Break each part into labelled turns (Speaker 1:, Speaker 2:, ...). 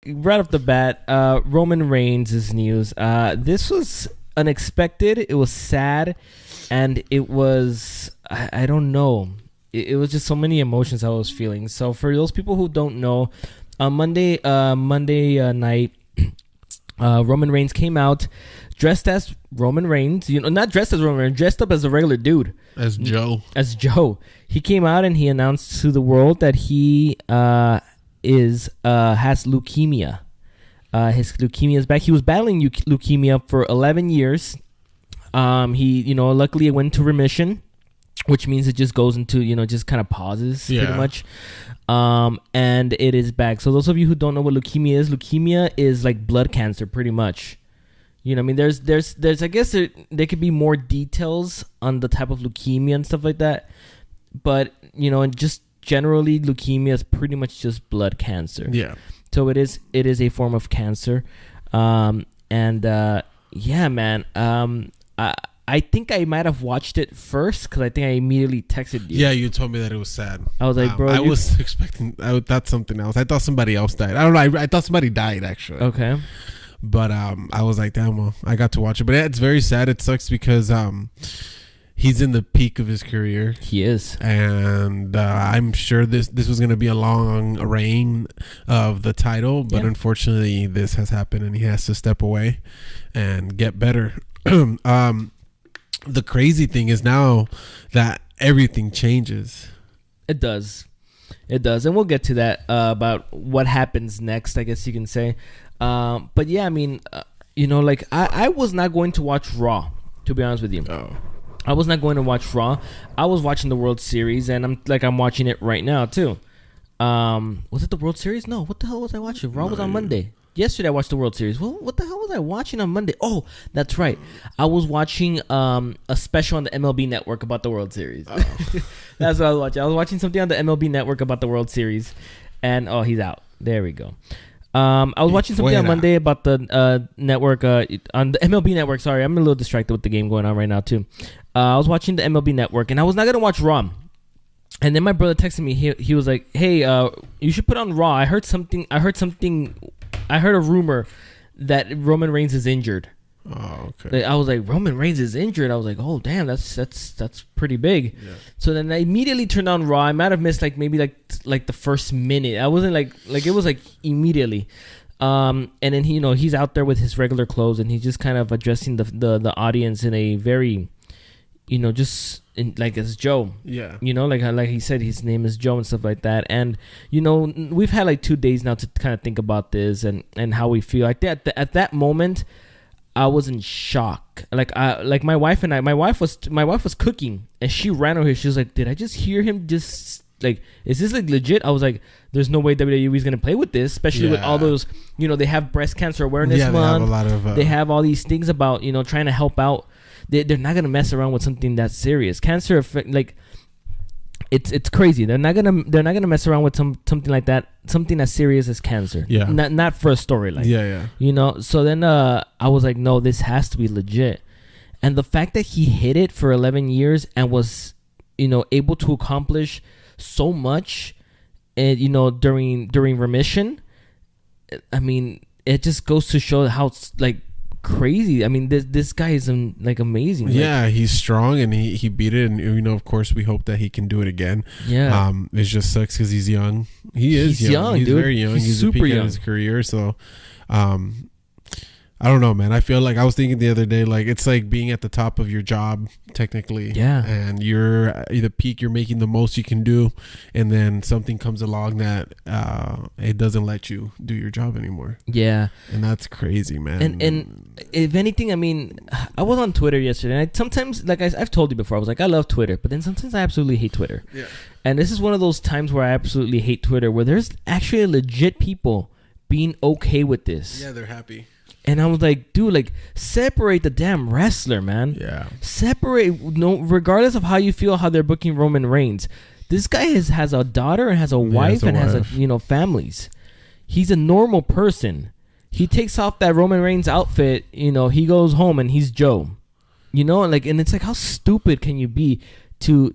Speaker 1: right off the bat, Roman Reigns' news. This was unexpected. It was sad, and it was I don't know. It was just so many emotions I was feeling. So for those people who don't know, on Monday night, Roman Reigns came out dressed as Roman Reigns. Not dressed as Roman Reigns, dressed up as a regular dude.
Speaker 2: As Joe.
Speaker 1: He came out and he announced to the world that he has leukemia. His leukemia is back. He was battling leukemia for 11 years. He luckily it went into remission, which means it just goes into, just kind of pauses pretty much. And it is back. So those of you who don't know what leukemia is like blood cancer pretty much. There's I guess there could be more details on the type of leukemia and stuff like that. But, just generally leukemia is pretty much just blood cancer.
Speaker 2: Yeah.
Speaker 1: So it is a form of cancer. Yeah, man. I think I might have watched it first because I think I immediately texted you.
Speaker 2: Yeah, you told me that it was sad.
Speaker 1: I was like, bro.
Speaker 2: I was expecting... I thought something else. I thought somebody else died. I don't know. I thought somebody died, actually.
Speaker 1: Okay.
Speaker 2: But I was like, damn, well, I got to watch it. But yeah, it's very sad. It sucks because he's in the peak of his career.
Speaker 1: He is.
Speaker 2: And I'm sure this was going to be a long reign of the title. But unfortunately, this has happened and he has to step away and get better. The crazy thing is now that everything changes.
Speaker 1: It does. And we'll get to that about what happens next, I guess you can say. But yeah, I mean, I was not going to watch Raw, to be honest with you.
Speaker 2: Oh.
Speaker 1: I was not going to watch Raw. I was watching the World Series, and I'm watching it right now too. Was it the World Series? No. What the hell was I watching? Raw was on Monday. Yesterday I watched the World Series. Well, what the hell was I watching on Monday? Oh, that's right. I was watching a special on the MLB Network about the World Series. Oh. That's what I was watching. I was watching something on the MLB Network about the World Series, and he's out. There we go. I was watching something on Monday about the network on the MLB Network. Sorry, I'm a little distracted with the game going on right now too. I was watching the MLB Network, and I was not gonna watch Raw. And then my brother texted me. He was like, "Hey, you should put on Raw. I heard a rumor that Roman Reigns is injured."
Speaker 2: Oh, okay.
Speaker 1: I was like, Roman Reigns is injured. I was like, oh damn, that's pretty big. Yeah. So then I immediately turned on Raw. I might have missed maybe the first minute. I wasn't like it was like immediately. And then he's out there with his regular clothes and he's just kind of addressing the audience in a very, as Joe.
Speaker 2: Yeah.
Speaker 1: Like he said, his name is Joe and stuff like that. And we've had 2 days now to kind of think about this and how we feel. Like at that moment, I was in shock. My wife was cooking and she ran over here. She was like, "Did I just hear him just is this legit?" I was like, "There's no way WWE is gonna play with this, especially with all those, they have breast cancer awareness month. They have a lot of. They have all these things about trying to help out. They're not gonna mess around with something that's serious. Cancer affect It's crazy. They're not gonna mess around with something like that. Something as serious as cancer.
Speaker 2: Yeah.
Speaker 1: Not for a storyline.
Speaker 2: Yeah.
Speaker 1: So then I was like, no, this has to be legit. And the fact that he hit it for 11 years and was able to accomplish so much, and during remission, I mean, it just goes to show how crazy. I mean, this guy is amazing.
Speaker 2: Yeah, he's strong and he beat it, and of course we hope that he can do it again.
Speaker 1: Yeah.
Speaker 2: It just sucks because he's young. He's young. He's
Speaker 1: dude.
Speaker 2: Very young. He's
Speaker 1: super young
Speaker 2: in his career. So, I don't know, man. I feel like I was thinking the other day, it's like being at the top of your job technically.
Speaker 1: Yeah.
Speaker 2: And you're at the peak. You're making the most you can do, and then something comes along that it doesn't let you do your job anymore.
Speaker 1: Yeah.
Speaker 2: And that's crazy, man.
Speaker 1: And if anything, I mean, I was on Twitter yesterday, and sometimes, I've told you before, I was like, I love Twitter, but then sometimes I absolutely hate Twitter.
Speaker 2: Yeah.
Speaker 1: And this is one of those times where I absolutely hate Twitter, where there's actually legit people being okay with this.
Speaker 2: Yeah, they're happy.
Speaker 1: And I was like, dude, separate the damn wrestler, man.
Speaker 2: Yeah.
Speaker 1: Separate, regardless of how you feel, how they're booking Roman Reigns. This guy has a daughter and has a wife and has families. He's a normal person. He takes off that Roman Reigns outfit, he goes home and he's Joe. And it's how stupid can you be to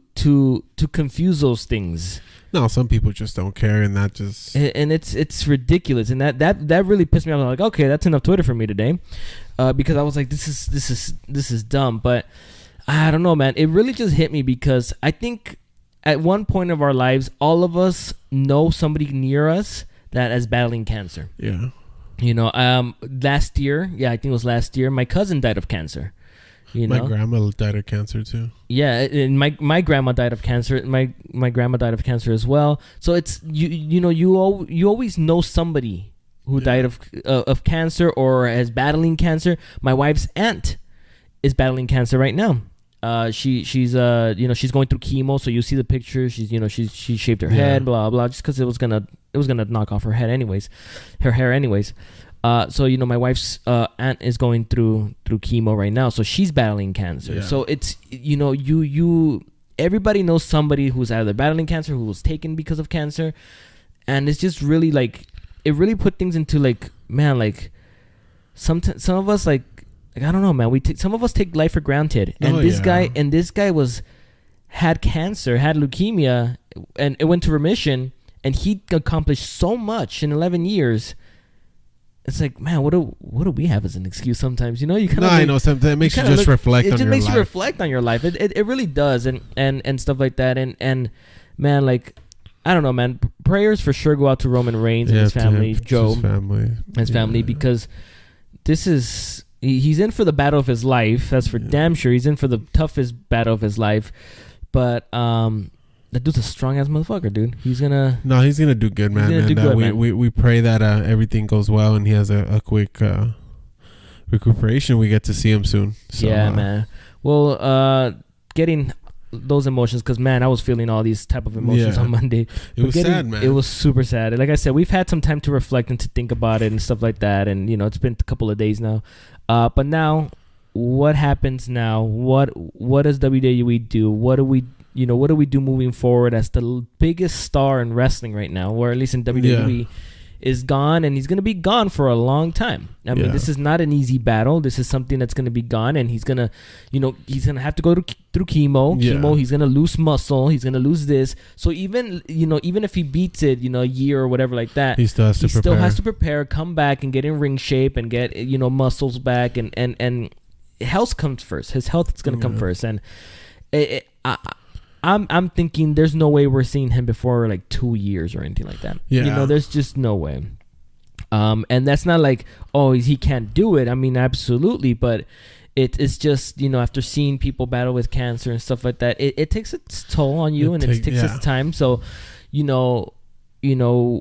Speaker 1: confuse those things.
Speaker 2: No, some people just don't care, and that just
Speaker 1: and it's ridiculous, and that really pissed me off. I'm like, okay, that's enough Twitter for me today, because I was like, this is dumb. But I don't know, man. It really just hit me because I think at one point of our lives, all of us know somebody near us that is battling cancer.
Speaker 2: Yeah.
Speaker 1: You know, last year, I think it was last year, my cousin died of cancer. You know?
Speaker 2: My grandma died of cancer too.
Speaker 1: Yeah, and my grandma died of cancer. My grandma died of cancer as well. So it's you always know somebody who died of cancer or is battling cancer. My wife's aunt is battling cancer right now. She's she's going through chemo. So you see the picture. She shaved her head, blah blah, just because it was gonna knock off her hair anyways. So my wife's aunt is going through chemo right now, so she's battling cancer. Yeah. So it's everybody knows somebody who's either battling cancer, who was taken because of cancer, and it's just really like it really put things into like, man, like some of us like I don't know, man. Some of us take life for granted, and this guy had cancer, had leukemia, and it went to remission, and he accomplished so much in 11 years. It's like, man, what do we have as an excuse sometimes? You kind of. No,
Speaker 2: I know something. It makes you just reflect on your life. It just makes you
Speaker 1: reflect on your life. It really does, and stuff like that. And man, like, I don't know, man. Prayers for sure go out to Roman Reigns and his family, Joe, his family, because this is he's in for the battle of his life. That's for damn sure. He's in for the toughest battle of his life, but that dude's a strong ass motherfucker, dude. He's gonna
Speaker 2: do good, man. We pray that everything goes well and he has a quick recuperation. We get to see him soon. So,
Speaker 1: man. Well, getting those emotions, because man, I was feeling all these type of emotions on Monday.
Speaker 2: It was sad, man.
Speaker 1: It was super sad. Like I said, we've had some time to reflect and to think about it and stuff like that. And it's been a couple of days now. But now, what happens now? What does WWE do? What do we do moving forward as the biggest star in wrestling right now, or at least in WWE, is gone, and he's going to be gone for a long time. I mean, this is not an easy battle. This is something that's going to be gone, and he's going to, he's going to have to go through chemo. He's going to lose muscle. He's going to lose this. So even if he beats it, a year or whatever like that,
Speaker 2: he still has to prepare,
Speaker 1: come back and get in ring shape and get, muscles back, and health comes first. His health is going to come first. And I'm thinking there's no way we're seeing him before like 2 years or anything like that. Yeah. There's just no way. And that's not like, he can't do it. I mean, absolutely. But it's just, after seeing people battle with cancer and stuff like that, it takes its toll on you, and it takes its time. So,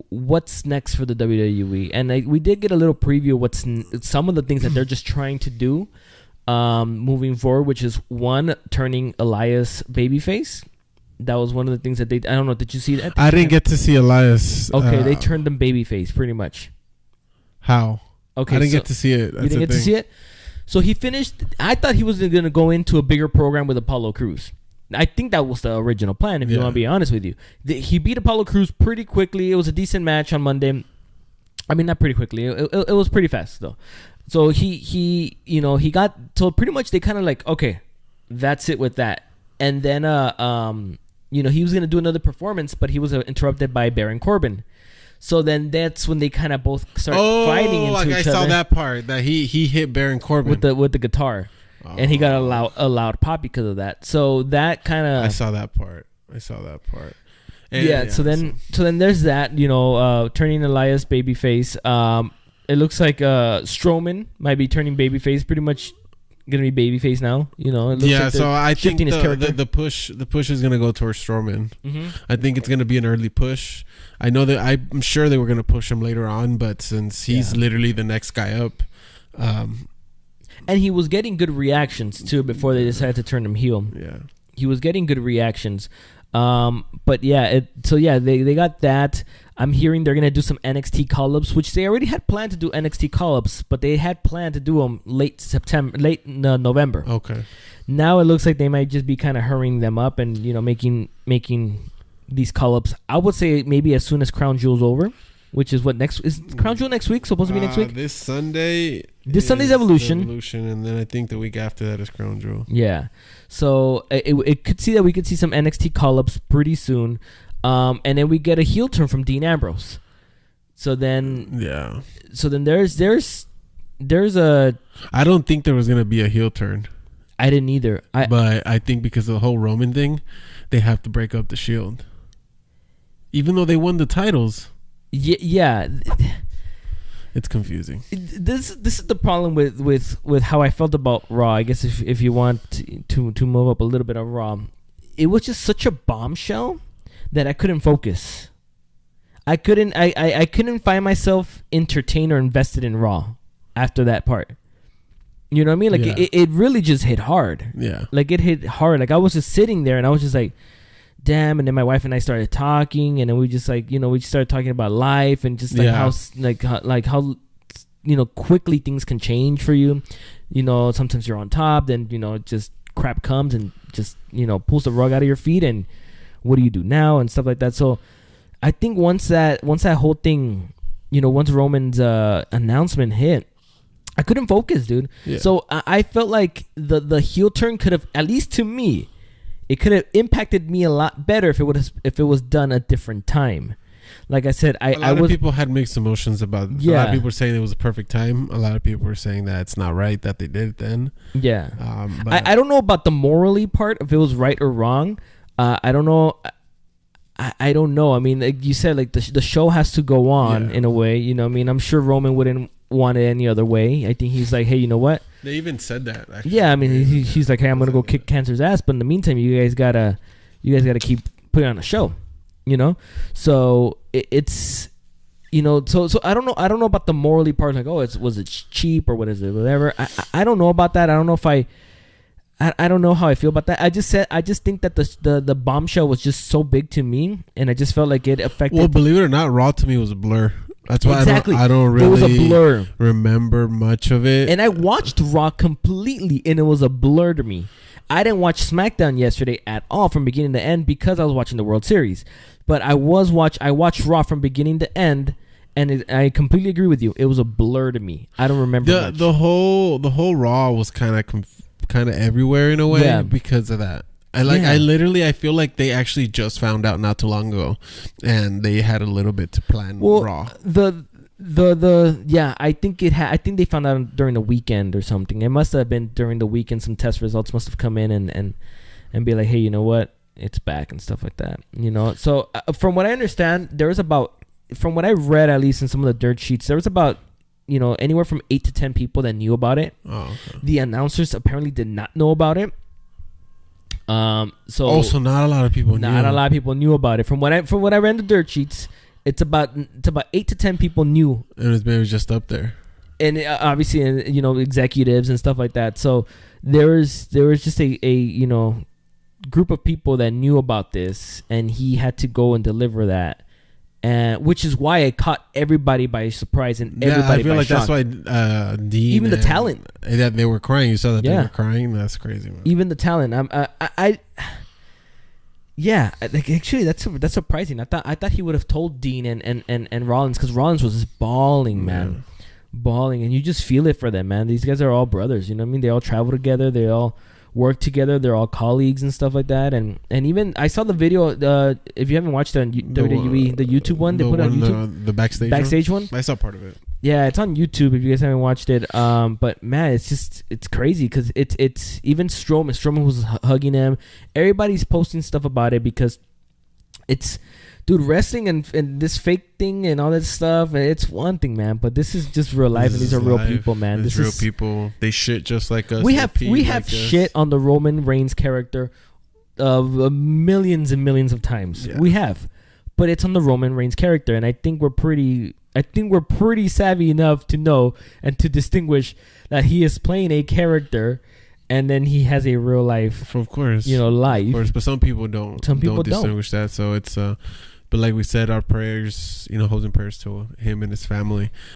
Speaker 1: what's next for the WWE? And we did get a little preview of some of the things that they're just trying to do moving forward, which is one, turning Elias babyface. That was one of the things that I don't know, did you see that?
Speaker 2: I didn't get to see Elias.
Speaker 1: Okay, they turned him babyface pretty much.
Speaker 2: How?
Speaker 1: Okay,
Speaker 2: I didn't get to see it.
Speaker 1: You didn't get to see it? So he finished. I thought he was going to go into a bigger program with Apollo Crews. I think that was the original plan, if you want to be honest with you. He beat Apollo Crews pretty quickly. It was a decent match on Monday. I mean, not pretty quickly. It was pretty fast, though. So he got, so pretty much they kind of like, okay, that's it with that. And then, he was going to do another performance, but he was interrupted by Baron Corbin. So then that's when they kind of both started fighting into each other.
Speaker 2: I saw that part, that he hit Baron Corbin
Speaker 1: with the guitar. And he got a loud pop because of that. So that kind of...
Speaker 2: I saw that part.
Speaker 1: And, so then there's that, turning Elias babyface. It looks like Strowman might be turning babyface, pretty much going to be babyface now. It looks like
Speaker 2: so I think the push is going to go towards Strowman. Mm-hmm. I think it's going to be an early push. I know that I'm sure they were going to push him later on, but since he's literally the next guy up...
Speaker 1: and he was getting good reactions too before they decided to turn him heel.
Speaker 2: Yeah,
Speaker 1: he was getting good reactions. But they got that. I'm hearing they're gonna do some NXT call-ups, which they already had planned to do NXT call-ups, but they had planned to do them late November.
Speaker 2: Okay.
Speaker 1: Now it looks like they might just be kind of hurrying them up and making these call-ups. I would say maybe as soon as Crown Jewel's over. which is what is Crown Jewel next week? Supposed to be next week.
Speaker 2: This Sunday.
Speaker 1: This Sunday's Evolution,
Speaker 2: and then I think the week after that is Crown Jewel.
Speaker 1: Yeah, so it could see that we could see some NXT call-ups pretty soon, and then we get a heel turn from Dean Ambrose. So then there's a.
Speaker 2: I don't think there was gonna be a heel turn.
Speaker 1: I didn't either.
Speaker 2: But I think because of the whole Roman thing, they have to break up the Shield. Even though they won the titles.
Speaker 1: Yeah.
Speaker 2: It's confusing.
Speaker 1: This is the problem with how I felt about Raw. I guess if you want to move up a little bit on Raw, it was just such a bombshell that I couldn't focus. I couldn't find myself entertained or invested in Raw after that part. You know what I mean? Like it really just hit hard.
Speaker 2: Yeah.
Speaker 1: Like it hit hard. Like I was just sitting there and I was just like, damn. And then my wife and I started talking, and then we just like, we just started talking about life and just like how quickly things can change for you. Sometimes you're on top, then just crap comes and just pulls the rug out of your feet, and what do you do now and stuff like that. So I think once that whole thing, once Roman's announcement hit, I couldn't focus, dude. Yeah. So I felt like the heel turn could have, at least to me, it could have impacted me a lot better if it was done a different time. Like I said, a lot
Speaker 2: of people had mixed emotions about it. Yeah. A lot of people were saying it was a perfect time. A lot of people were saying that it's not right that they did it then.
Speaker 1: Yeah. But I don't know about the morally part, if it was right or wrong. I don't know. I don't know. I mean, like you said, like the show has to go on in a way. I mean, I'm sure Roman wouldn't want it any other way. I think he's like, hey, you know what?
Speaker 2: They even said that. Actually.
Speaker 1: Yeah, I mean, he's like, hey, I'm gonna go kick cancer's ass, but in the meantime, you guys gotta keep putting on a show. So it's so I don't know about the morally part. Like, was it cheap or what is it? Whatever. I don't know about that. I don't know if I don't know how I feel about that. I just think that the bombshell was just so big to me, and I just felt like it affected.
Speaker 2: Well, believe it or not, Raw to me was a blur. That's why
Speaker 1: exactly.
Speaker 2: I don't really
Speaker 1: it was a blur.
Speaker 2: Remember much of it.
Speaker 1: And I watched Raw completely, and it was a blur to me. I didn't watch SmackDown yesterday at all from beginning to end because I was watching the World Series. But I watched Raw from beginning to end, and I completely agree with you. It was a blur to me. I don't remember much.
Speaker 2: The whole Raw was kind of everywhere in a way because of that. I feel like they actually just found out not too long ago, and they had a little bit to plan Raw.
Speaker 1: I think they found out during the weekend or something. It must have been during the weekend. Some test results must have come in and be like, hey, you know what? It's back and stuff like that. So from what I understand, from what I read, at least in some of the dirt sheets, there was about anywhere from 8 to 10 people that knew about it.
Speaker 2: Oh, okay.
Speaker 1: The announcers apparently did not know about it. So
Speaker 2: also not a lot of people
Speaker 1: knew about it. From what I read in the dirt sheets, it's about 8 to 10 people knew.
Speaker 2: And it was just up there.
Speaker 1: And obviously, executives and stuff like that. So there was just a group of people that knew about this, and he had to go and deliver that. And which is why it caught everybody by surprise and everybody. I feel like shock.
Speaker 2: That's why Dean,
Speaker 1: even the talent,
Speaker 2: that they were crying. You saw that they were crying. That's crazy, man.
Speaker 1: Even the talent. Actually, that's surprising. I thought he would have told Dean and Rollins, because Rollins was just bawling, man, bawling, and you just feel it for them, man. These guys are all brothers. You know what I mean? They all travel together. They all work together. They're all colleagues and stuff like that. And even I saw the video. If you haven't watched it on WWE, the YouTube one, they put it on YouTube.
Speaker 2: The backstage
Speaker 1: one.
Speaker 2: I saw part of it.
Speaker 1: Yeah, it's on YouTube if you guys haven't watched it. But man, it's crazy because it's even Strowman. Strowman was hugging him. Everybody's posting stuff about it because it's. Dude, wrestling and this fake thing and all that stuff, it's one thing, man. But this is just real life, and these are real people, man.
Speaker 2: This is real people. They shit just like us.
Speaker 1: We have shit on the Roman Reigns character millions and millions of times. Yeah. We have, but it's on the Roman Reigns character, and I think we're pretty savvy enough to know and to distinguish that he is playing a character. And then he has a real life,
Speaker 2: of course,
Speaker 1: life.
Speaker 2: Of course, but some people don't. Some people don't distinguish that. So it's, but like we said, our prayers, holding prayers to him and his family.